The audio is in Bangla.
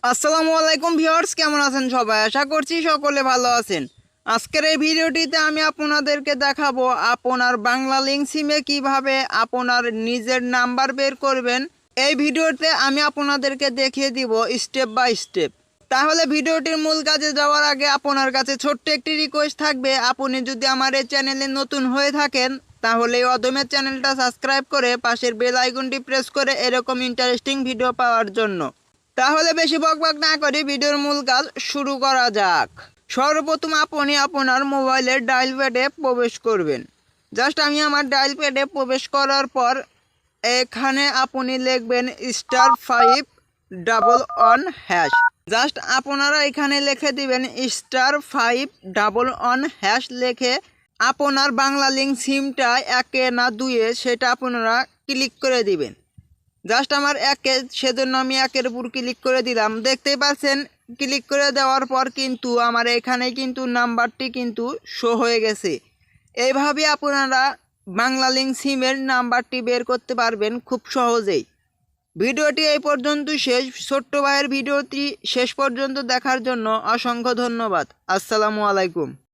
আসসালামু আলাইকুম ভিউয়ার্স, কেমন আছেন সবাই? আশা করছি সকলে ভালো আছেন। আজকের এই ভিডিওটিতে আমি আপনাদেরকে দেখাবো আপনার বাংলা লিংক সিমে কিভাবে আপনার নিজের নাম্বার বের করবেন। এই ভিডিওতে আমি আপনাদেরকে দেখিয়ে দিব স্টেপ বাই স্টেপ। তাহলে ভিডিওটির মূল কাজে যাওয়ার আগে আপনার কাছে ছোট্ট একটি রিকোয়েস্ট থাকবে, আপনি যদি আমার এই চ্যানেলে নতুন হয়ে থাকেন তাহলে এই অদমের চ্যানেলটা সাবস্ক্রাইব করে পাশের বেল আইকনটি প্রেস করে এরকম ইন্টারেস্টিং ভিডিও পাওয়ার জন্য। তাহলে বেশি বকবক না করে ভিডিওর মূল কাজ শুরু করা যাক। সর্বপ্রথম আপনি আপনার মোবাইলের ডায়াল প্যাডে প্রবেশ করবেন। জাস্ট আমি আমার ডায়াল প্যাডে প্রবেশ করার পর এখানে আপনি লিখবেন *511#। জাস্ট আপনারা এখানে লিখে দিবেন *511# লিখে আপনার বাংলা লিংক সিমটা 1 না 2 সেটা আপনারা ক্লিক করে দিবেন। জাস্ট আমার 1 সেজন্য আমি 1-এর উপর ক্লিক করে দিলাম। দেখতেই পাচ্ছেন ক্লিক করে দেওয়ার পর কিন্তু আমার এখানে কিন্তু নাম্বারটি কিন্তু শো হয়ে গেছে। এইভাবে আপনারা বাংলা লিংক সিমের নাম্বারটি বের করতে পারবেন খুব সহজেই। ভিডিওটি এই পর্যন্ত শেষ। ছোট্ট ভাইয়ের ভিডিওটি শেষ পর্যন্ত দেখার জন্য অসংখ্য ধন্যবাদ। আসসালামু আলাইকুম।